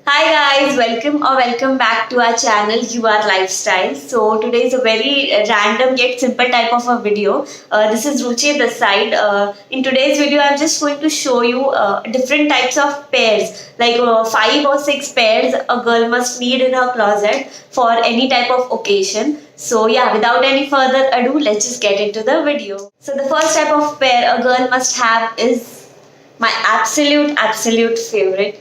Hi guys, welcome back to our channel You Are Lifestyle. So today is a very random yet simple type of a video. This is Ruchi this side. In today's video, I'm just going to show you different types of pairs, like 5 or 6 pairs a girl must need in her closet for any type of occasion. So yeah, without any further ado, let's just get into the video. So the first type of pair a girl must have is my absolute favorite.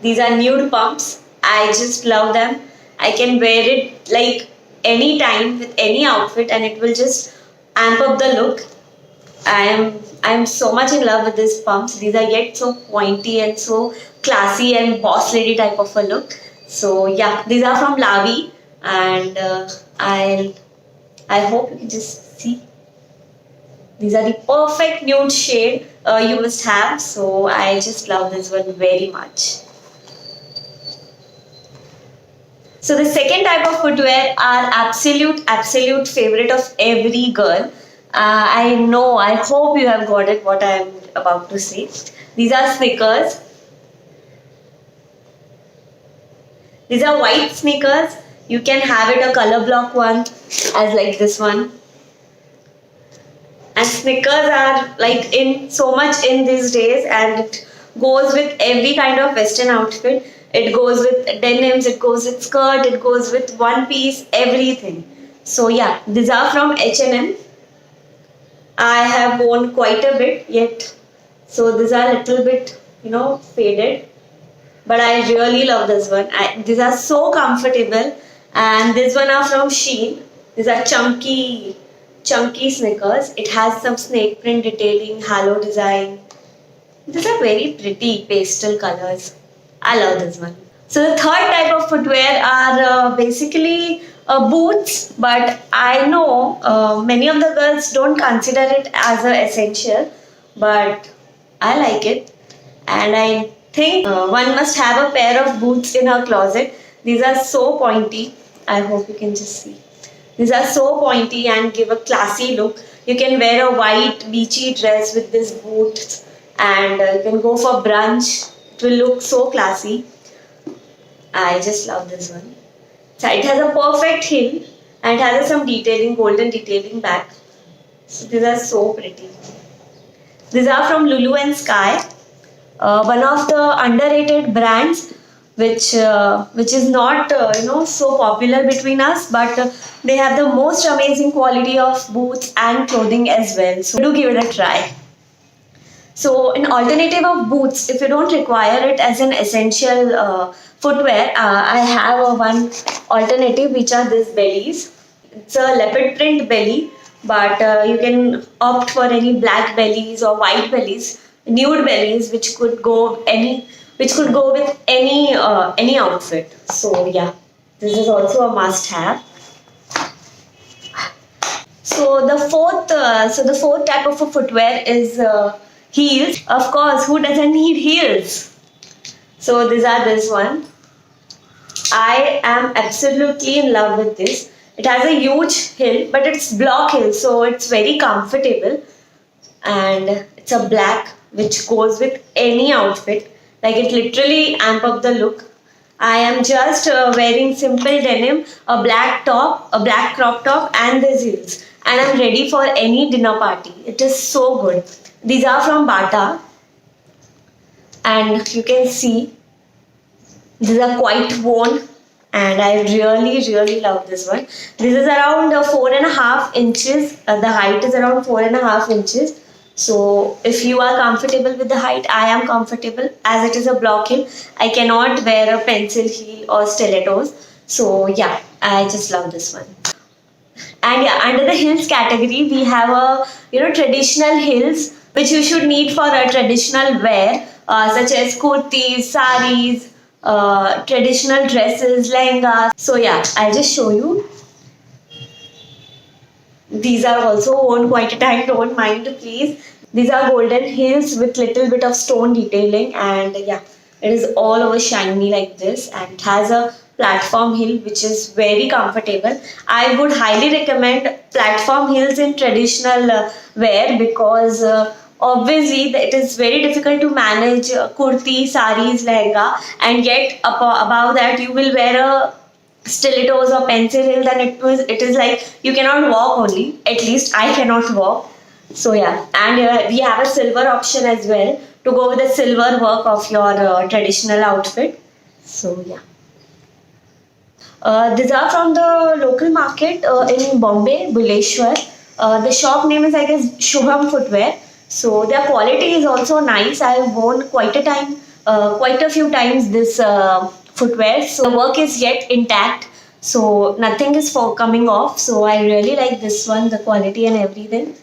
These are nude pumps. I just love them. I can wear it like any time with any outfit and it will just amp up the look. I am so much in love with these pumps. These are yet so pointy and so classy and boss lady type of a look. So yeah, these are from Lavi and I hope you can just see. These are the perfect nude shade you must have. So I just love this one very much. So the second type of footwear are absolute favorite of every girl. I hope you have got it what I am about to say. These are sneakers. These are white sneakers. You can have it a color block one as like this one. And sneakers are like in so much in these days and it goes with every kind of western outfit. It goes with denims, it goes with skirt, it goes with one piece, everything. So yeah, these are from H&M. I have worn quite a bit yet. So these are a little bit, faded. But I really love this one. These are so comfortable. And this one are from Shein. These are chunky sneakers. It has some snake print detailing, halo design. These are very pretty pastel colors. I love this one. So the third type of footwear are basically boots, but I know many of the girls don't consider it as an essential, but I like it, and I think one must have a pair of boots in her closet. These are so pointy. I hope you can just see. These are so pointy and give a classy look. You can wear a white beachy dress with these boots, and you can go for brunch. It will look so classy. I just love this one. So it has a perfect heel and it has some detailing, golden detailing back. So these are so pretty. These are from Lulu and Sky, one of the underrated brands which is not so popular between us, but they have the most amazing quality of boots and clothing as well. So do give it a try. So, an alternative of boots, if you don't require it as an essential footwear, I have one alternative which are these bellies. It's a leopard print belly, but you can opt for any black bellies or white bellies, nude bellies, which could go with any outfit. So yeah, this is also a must-have. So the fourth type of a footwear is heels. Of course, who doesn't need heels? So these are this one. I am absolutely in love with this. It has a huge heel, but it's block heel, so it's very comfortable. And it's a black which goes with any outfit. Like it literally amp up the look. I am just wearing simple denim, a black top, a black crop top, and these heels. And I'm ready for any dinner party. It is so good. These are from Bata, and you can see these are quite worn, and I really love this one. This is around 4.5 inches. The height is around 4.5 inches. So if you are comfortable with the height, I am comfortable as it is a block heel. I cannot wear a pencil heel or stilettos. So yeah, I just love this one. And yeah, under the heels category, we have a traditional heels which you should need for a traditional wear, such as kurtis, saris, traditional dresses, lehengas. So yeah, I'll just show you. These are also worn quite a time, don't mind please. These are golden heels with little bit of stone detailing, and yeah, it is all over shiny like this, and it has a platform heel which is very comfortable. I would highly recommend platform heels in traditional wear because Obviously, it is very difficult to manage kurti, saris, lehenga, and yet above that you will wear a stilettos or pencil heel. Then it is like you cannot walk only. At least I cannot walk. So yeah, and we have a silver option as well to go with the silver work of your traditional outfit. So yeah. These are from the local market in Bombay, Buleshwar. The shop name is, I guess, Shubham Footwear. So their quality is also nice. I have worn quite a few times this footwear. So the work is yet intact. So nothing is coming off. So I really like this one, the quality and everything.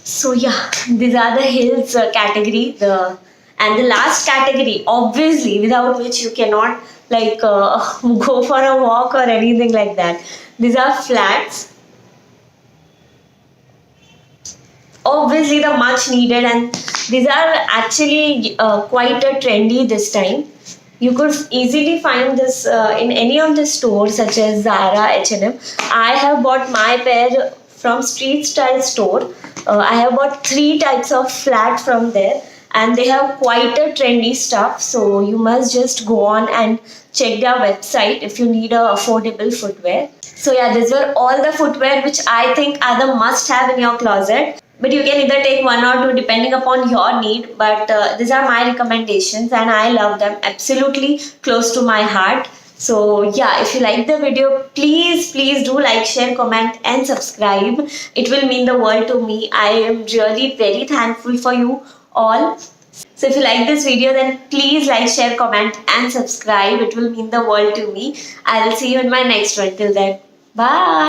So yeah, these are the heels category. The last category, obviously, without which you cannot like go for a walk or anything like that. These are flats. Obviously, the much needed, and these are actually quite a trendy this time. You could easily find this in any of the stores such as Zara, H&M. I have bought my pair from Street Style store. I have bought 3 types of flat from there, and they have quite a trendy stuff. So you must just go on and check their website if you need a affordable footwear. So yeah, these were all the footwear which I think are the must have in your closet. But you can either take one or two depending upon your need. But these are my recommendations and I love them, absolutely close to my heart. So yeah, if you like the video, please do like, share, comment and subscribe. It will mean the world to me. I am really very thankful for you all. So if you like this video, then please like, share, comment and subscribe. It will mean the world to me. I will see you in my next one. Till then, bye.